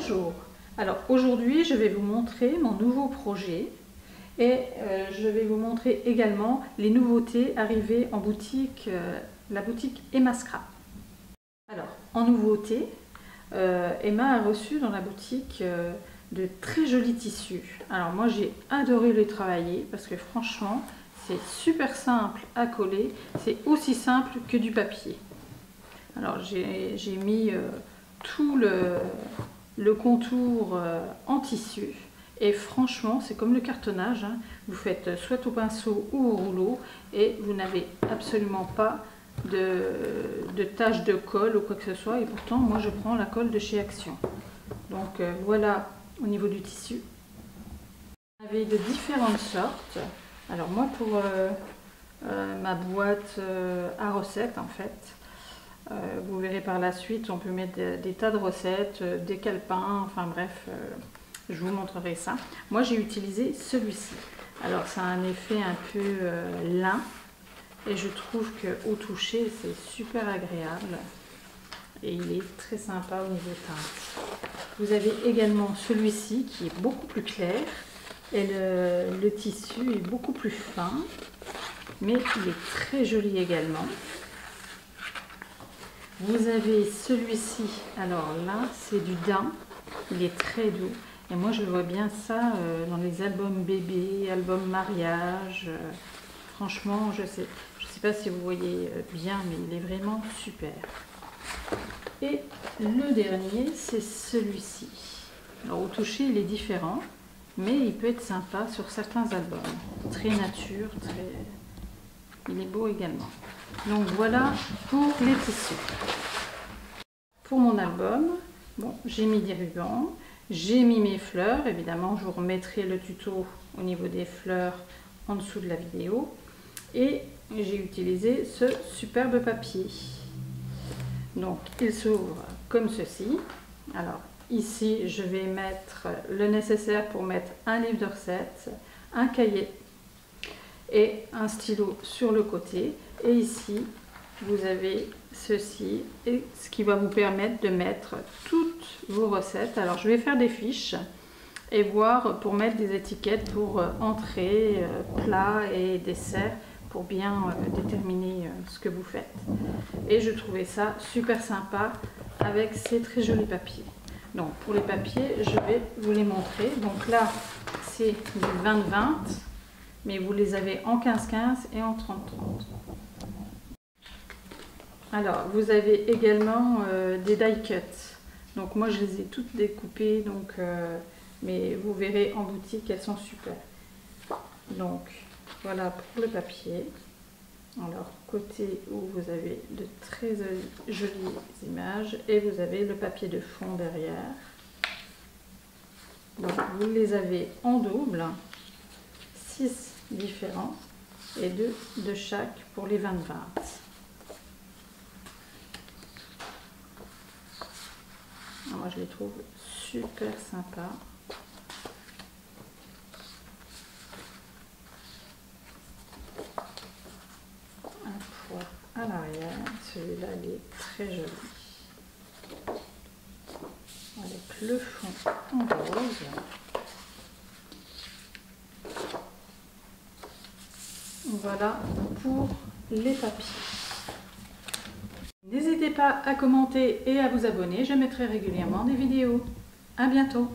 Bonjour, alors aujourd'hui je vais vous montrer mon nouveau projet et je vais vous montrer également les nouveautés arrivées en boutique, la boutique Emma Scrap. Alors en nouveauté, Emma a reçu dans la boutique de très jolis tissus. Alors moi j'ai adoré les travailler parce que franchement c'est super simple à coller, c'est aussi simple que du papier. Alors j'ai mis tout le contour en tissu et franchement c'est comme le cartonnage, hein. Vous faites soit au pinceau ou au rouleau et vous n'avez absolument pas de taches de colle ou quoi que ce soit, et pourtant moi je prends la colle de chez Action. Donc voilà au niveau du tissu. Vous avez de différentes sortes. Alors moi pour ma boîte à recettes en fait, vous verrez par la suite, on peut mettre des tas de recettes, des calepins, enfin bref, je vous montrerai ça. Moi j'ai utilisé celui-ci. Alors ça a un effet un peu lin et je trouve qu'au toucher c'est super agréable et il est très sympa au niveau teinte. Vous avez également celui-ci qui est beaucoup plus clair et le tissu est beaucoup plus fin, mais il est très joli également. Vous avez celui-ci, alors là c'est du daim, il est très doux et moi je vois bien ça dans les albums bébés, albums mariage, franchement je sais pas si vous voyez bien mais il est vraiment super. Et le dernier c'est celui-ci. Alors au toucher il est différent mais il peut être sympa sur certains albums, très nature, il est beau également. Donc voilà pour les tissus. Pour mon album, bon, j'ai mis des rubans, j'ai mis mes fleurs, évidemment je vous remettrai le tuto au niveau des fleurs en dessous de la vidéo, et j'ai utilisé ce superbe papier. Donc il s'ouvre comme ceci. Alors ici je vais mettre le nécessaire pour mettre un livre de recettes, un cahier et un stylo sur le côté, et ici vous avez ceci, et ce qui va vous permettre de mettre toutes vos recettes. Alors je vais faire des fiches et voir pour mettre des étiquettes pour entrée, plat et dessert, pour bien déterminer ce que vous faites. Et je trouvais ça super sympa avec ces très jolis papiers. Donc pour les papiers je vais vous les montrer. Donc là c'est du 20-20, mais vous les avez en 15-15 et en 30-30. Alors vous avez également des die cuts. Donc moi je les ai toutes découpées, donc, mais vous verrez en boutique elles sont super. Donc voilà pour le papier. Alors côté où vous avez de très jolies images et vous avez le papier de fond derrière. Donc vous les avez en double, 6 différents et 2 de chaque pour les 20-20. Moi je les trouve super sympas. Un poids à l'arrière, celui-là il est très joli. Avec le fond en rose. Voilà pour les papiers. N'hésitez pas à commenter et à vous abonner, je mettrai régulièrement des vidéos. À bientôt!